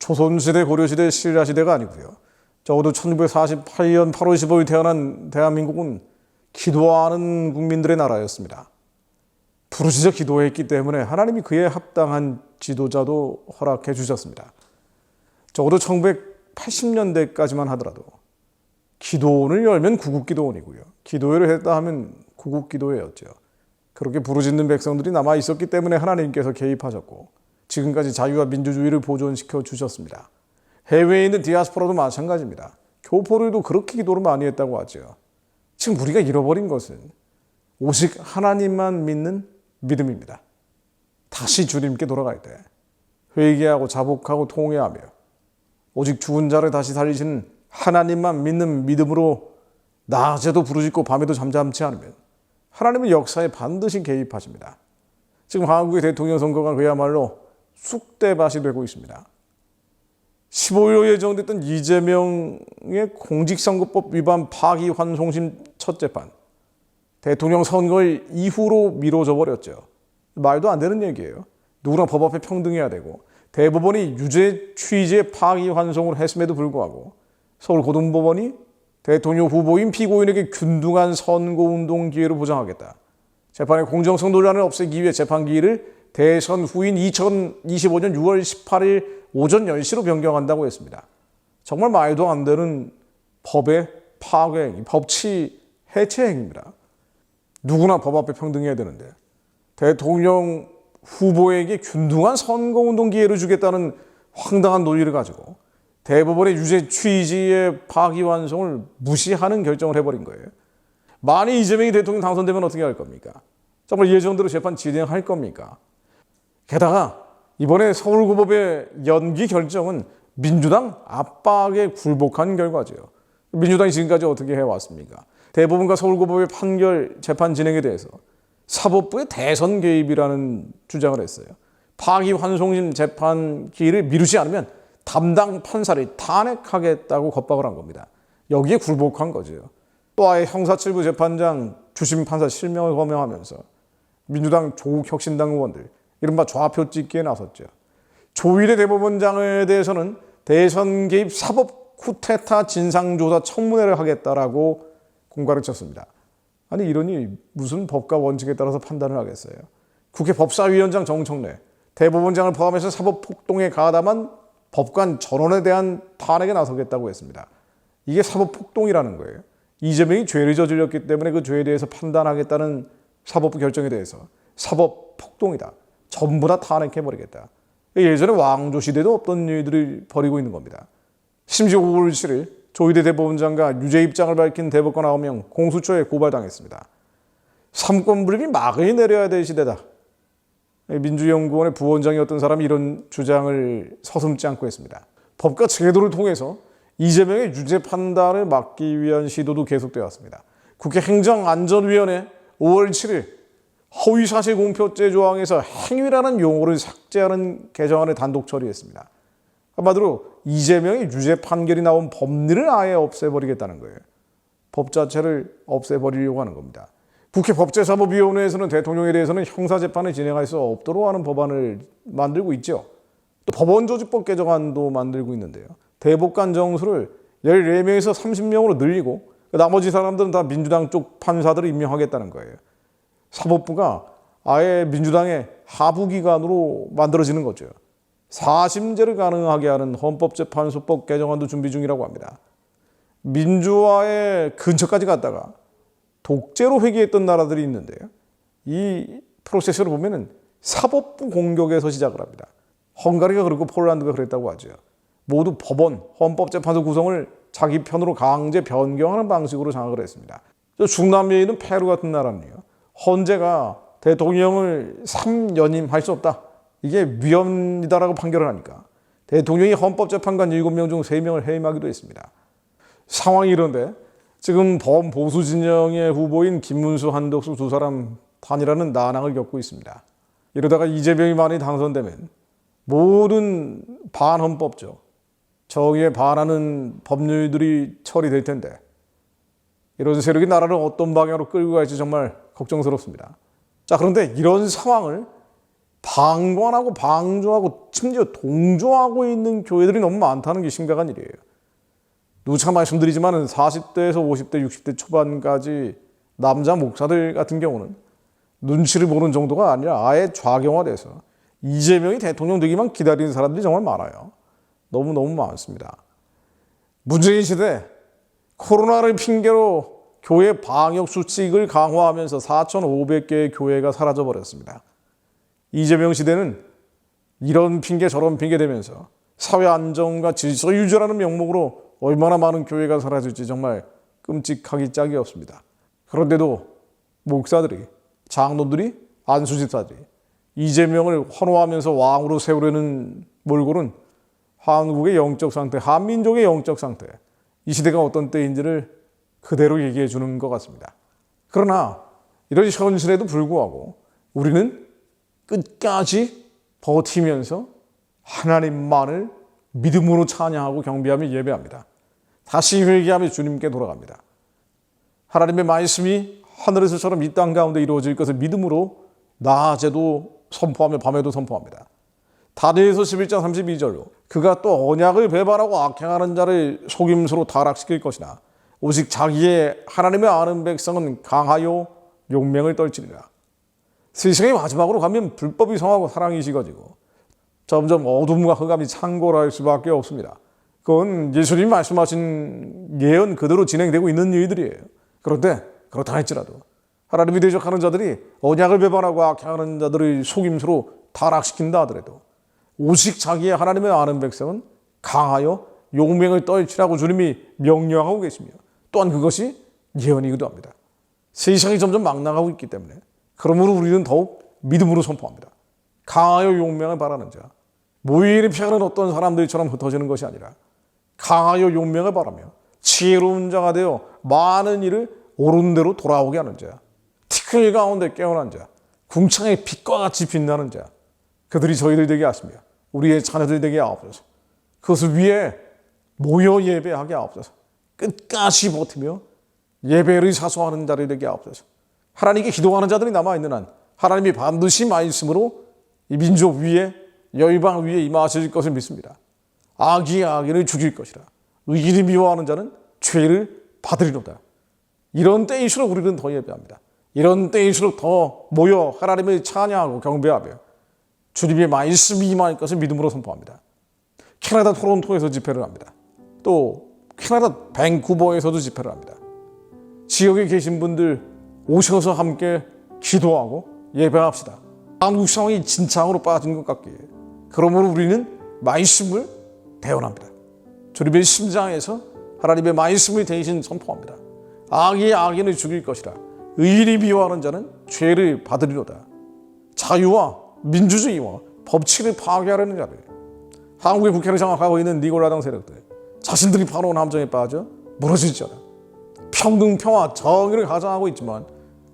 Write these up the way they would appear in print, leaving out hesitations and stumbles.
조선시대, 고려시대, 신라시대가 아니고요. 적어도 1948년 8월 15일 태어난 대한민국은 기도하는 국민들의 나라였습니다. 부르짖어 기도했기 때문에 하나님이 그에 합당한 지도자도 허락해 주셨습니다. 적어도 1980년대까지만 하더라도 기도원을 열면 구국기도원이고요. 기도회를 했다 하면 구국기도회였죠. 그렇게 부르짖는 백성들이 남아 있었기 때문에 하나님께서 개입하셨고 지금까지 자유와 민주주의를 보존시켜 주셨습니다. 해외에 있는 디아스포라도 마찬가지입니다. 교포들도 그렇게 기도를 많이 했다고 하죠. 지금 우리가 잃어버린 것은 오직 하나님만 믿는 믿음입니다. 다시 주님께 돌아갈 때 회개하고 자복하고 통회하며 오직 죽은 자를 다시 살리시는 하나님만 믿는 믿음으로 낮에도 부르짖고 밤에도 잠잠치 않으면 하나님은 역사에 반드시 개입하십니다. 지금 한국의 대통령 선거가 그야말로 쑥대밭이 되고 있습니다. 15일로 예정됐던 이재명의 공직선거법 위반 파기환송심 첫 재판, 대통령 선거 이후로 미뤄져 버렸죠. 말도 안 되는 얘기예요. 누구나 법 앞에 평등해야 되고 대법원이 유죄 취지의 파기환송을 했음에도 불구하고 서울고등법원이 대통령 후보인 피고인에게 균등한 선거운동 기회를 보장하겠다. 재판의 공정성 논란을 없애기 위해 재판 기일을 대선 후인 2025년 6월 18일 오전 10시로 변경한다고 했습니다. 정말 말도 안 되는 법의 파괴행위, 법치 해체 행위입니다. 누구나 법 앞에 평등해야 되는데 대통령 후보에게 균등한 선거운동 기회를 주겠다는 황당한 논리를 가지고 대법원의 유죄 취지의 파기환송을 무시하는 결정을 해버린 거예요. 만약 이재명이 대통령 당선되면 어떻게 할 겁니까? 정말 예정대로 재판 진행할 겁니까? 게다가 이번에 서울고법의 연기 결정은 민주당 압박에 굴복한 결과죠. 민주당이 지금까지 어떻게 해왔습니까? 대법원과 서울고법의 판결 재판 진행에 대해서 사법부의 대선 개입이라는 주장을 했어요. 파기환송심 재판 기일을 미루지 않으면 담당 판사를 탄핵하겠다고 겁박을 한 겁니다. 여기에 굴복한 거죠. 또 아예 형사칠부 재판장 주심 판사 실명을 거명하면서 민주당 조국 혁신당 의원들 이른바 좌표 찍기에 나섰죠. 조일의 대법원장에 대해서는 대선 개입 사법 쿠데타 진상조사 청문회를 하겠다라고 공갈을 쳤습니다. 아니 이러니 무슨 법과 원칙에 따라서 판단을 하겠어요. 국회 법사위원장 정청래, 대법원장을 포함해서 사법폭동에 가담한 법관 전원에 대한 탄핵에 나서겠다고 했습니다. 이게 사법폭동이라는 거예요. 이재명이 죄를 저질렀기 때문에 그 죄에 대해서 판단하겠다는 사법부 결정에 대해서 사법폭동이다. 전부 다 탄핵해버리겠다. 예전에 왕조시대도 없던 일들을 벌이고 있는 겁니다. 심지어 5월 7일 조희대 대법원장과 유죄 입장을 밝힌 대법관 9명 공수처에 고발당했습니다. 삼권분립이 막을 내려야 될 시대다. 민주연구원의 부원장이었던 사람이 이런 주장을 서슴지 않고 했습니다. 법과 제도를 통해서 이재명의 유죄 판단을 막기 위한 시도도 계속되었습니다. 국회 행정안전위원회 5월 7일 허위사실 공표죄 조항에서 행위라는 용어를 삭제하는 개정안을 단독 처리했습니다. 한마디로 이재명의 유죄 판결이 나온 법리를 아예 없애버리겠다는 거예요. 법 자체를 없애버리려고 하는 겁니다. 국회 법제사법위원회에서는 대통령에 대해서는 형사재판을 진행할 수 없도록 하는 법안을 만들고 있죠. 또 법원조직법 개정안도 만들고 있는데요. 대법관 정수를 14명에서 30명으로 늘리고 나머지 사람들은 다 민주당 쪽 판사들을 임명하겠다는 거예요. 사법부가 아예 민주당의 하부기관으로 만들어지는 거죠. 사심제를 가능하게 하는 헌법재판소법 개정안도 준비 중이라고 합니다. 민주화의 근처까지 갔다가 독재로 회귀했던 나라들이 있는데요. 이 프로세스를 보면은 사법부 공격에서 시작을 합니다. 헝가리가 그렇고 폴란드가 그랬다고 하죠. 모두 법원, 헌법재판소 구성을 자기 편으로 강제 변경하는 방식으로 장악을 했습니다. 중남미에 있는 페루 같은 나라는요. 헌재가 대통령을 3연임할 수 없다. 이게 위헌이다라고 판결을 하니까 대통령이 헌법재판관 7명 중 3명을 해임하기도 했습니다. 상황이 이런데 지금 범보수 진영의 후보인 김문수, 한덕수 두 사람 단일화는 난항을 겪고 있습니다. 이러다가 이재명이 많이 당선되면 모든 반헌법적, 정의에 반하는 법률들이 처리될 텐데 이런 세력이 나라를 어떤 방향으로 끌고 갈지 정말 걱정스럽습니다. 자, 그런데 이런 상황을 방관하고 방조하고 심지어 동조하고 있는 교회들이 너무 많다는 게 심각한 일이에요. 누차 말씀드리지만 40대에서 50대, 60대 초반까지 남자 목사들 같은 경우는 눈치를 보는 정도가 아니라 아예 좌경화돼서 이재명이 대통령 되기만 기다리는 사람들이 정말 많아요. 너무너무 많습니다. 문재인 시대 코로나를 핑계로 교회 방역 수칙을 강화하면서 4,500개의 교회가 사라져버렸습니다. 이재명 시대는 이런 핑계 저런 핑계 대면서 사회 안정과 질서 유지라는 명목으로 얼마나 많은 교회가 사라질지 정말 끔찍하기 짝이 없습니다. 그런데도 목사들이, 장로들이, 안수집사들이 이재명을 환호하면서 왕으로 세우려는 몰골은 한국의 영적 상태, 한민족의 영적 상태, 이 시대가 어떤 때인지를 그대로 얘기해 주는 것 같습니다. 그러나 이런 현실에도 불구하고 우리는 끝까지 버티면서 하나님만을 믿음으로 찬양하고 경배하며 예배합니다. 다시 회개하며 주님께 돌아갑니다. 하나님의 말씀이 하늘에서처럼 이 땅 가운데 이루어질 것을 믿음으로 낮에도 선포하며 밤에도 선포합니다. 다니엘서 11장 32절로 그가 또 언약을 배반하고 악행하는 자를 속임수로 타락시킬 것이나 오직 자기의 하나님의 아는 백성은 강하여 용맹을 떨치리라. 세상의 마지막으로 가면 불법이 성하고 사랑이 식어지고 점점 어둠과 흑암이 창궐할 수밖에 없습니다. 그건 예수님이 말씀하신 예언 그대로 진행되고 있는 일들이에요. 그런데 그렇다 할지라도 하나님이 대적하는 자들이 언약을 배반하고 악행하는 자들을 속임수로 타락시킨다 하더라도 오직 자기의 하나님의 아는 백성은 강하여 용맹을 떨치라고 주님이 명령하고 계시며 또한 그것이 예언이기도 합니다. 세상이 점점 막 나가고 있기 때문에 그러므로 우리는 더욱 믿음으로 선포합니다. 강하여 용맹을 바라는 자, 모의를 피하는 어떤 사람들처럼 흩어지는 것이 아니라 강하여 용맹을 바라며 지혜로운 자가 되어 많은 일을 옳은 대로 돌아오게 하는 자, 티끌 가운데 깨어난 자, 궁창의 빛과 같이 빛나는 자, 그들이 저희들 되게 하시며 우리의 자녀들 되게 하옵소서. 그것을 위해 모여 예배하게 하옵소서. 끝까지 버티며 예배를 사수하는 자들이 되게 하옵소서. 하나님께 기도하는 자들이 남아있는 한 하나님이 반드시 말씀으로 이 민족 위에 열방 위에 임하실 것을 믿습니다. 악이 악인을 죽일 것이라. 의인이 미워하는 자는 죄를 받으리로다. 이런 때일수록 우리는 더 예배합니다. 이런 때일수록 더 모여 하나님을 찬양하고 경배하며 주님의 말씀이 임할 것을 믿음으로 선포합니다. 캐나다 토론토에서 집회를 합니다. 또 캐나다 밴쿠버에서도 집회를 합니다. 지역에 계신 분들 오셔서 함께 기도하고 예배합시다. 한국 상황이 진창으로 빠진 것 같기에 그러므로 우리는 말씀을 대언합니다. 주님의 심장에서 하나님의 말씀을 대신 선포합니다. 악이 악인을 죽일 것이라. 의인이 미워하는 자는 죄를 받으리로다. 자유와 민주주의와 법치를 파괴하려는 자들, 한국의 국회를 장악하고 있는 니골라당 세력들, 자신들이 파놓은 함정에 빠져 무너질 자다. 평등, 평화, 정의를 가장하고 있지만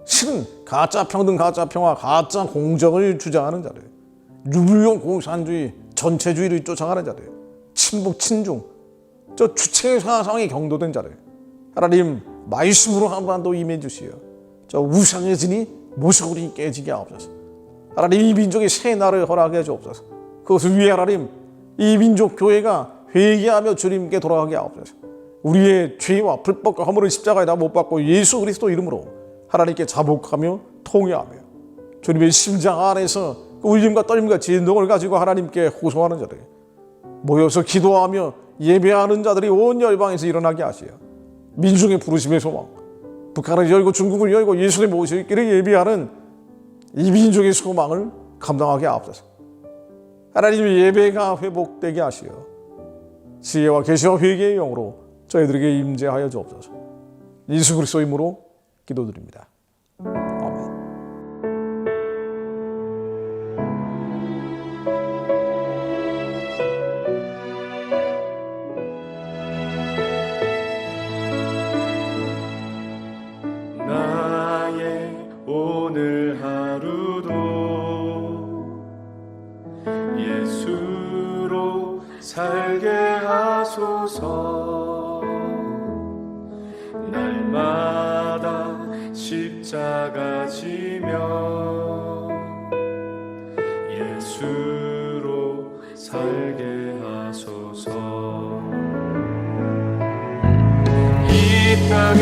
실은 가짜 평등, 가짜 평화, 가짜 공정을 주장하는 자들, 유불용 공산주의, 전체주의를 쫓아가는 자들, 친북, 친중, 저 주체 사상에 경도된 자들, 하나님 말씀으로 한반도 임해 주시어 저 우상의 진이 모서리 깨지게 하옵소서. 하나님 이 민족의 새 날을 허락해 주옵소서. 그것을 위해 하나님 이 민족 교회가 회개하며 주님께 돌아가게 하옵소서. 우리의 죄와 불법과 허물을 십자가에 다 못 박고 예수 그리스도 이름으로 하나님께 자복하며 통회하며 주님의 심장 안에서 그 울림과 떨림과 진동을 가지고 하나님께 호소하는 자들, 모여서 기도하며 예배하는 자들이 온 열방에서 일어나게 하시어 민중의 부르심의 소망, 북한을 열고 중국을 열고 예수님 오실 길을 예비하는 이 민족의 소망을 감당하게 하옵소서. 하나님의 예배가 회복되게 하시어 지혜와 계시와 회개의 영으로 저희들에게 임재하여 주옵소서. 예수 그리스도의 이름으로 기도드립니다. 아멘. 나의 오늘 하루도 예수로 살게 하소서. 날마다 십자가 지며 예수로 살게 하소서. 이 땅에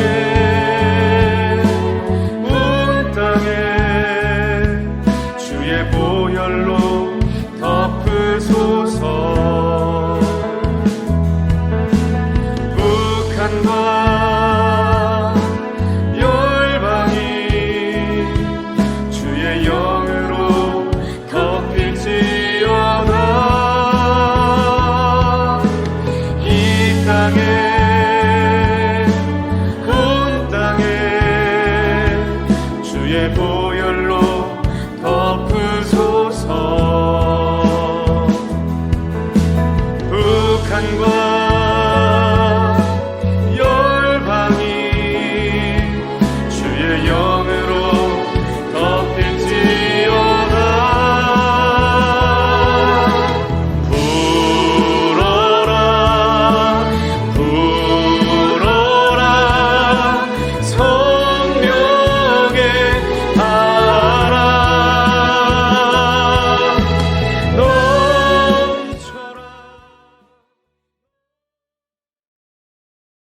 온 땅에 주의 보혈로 덮으소서.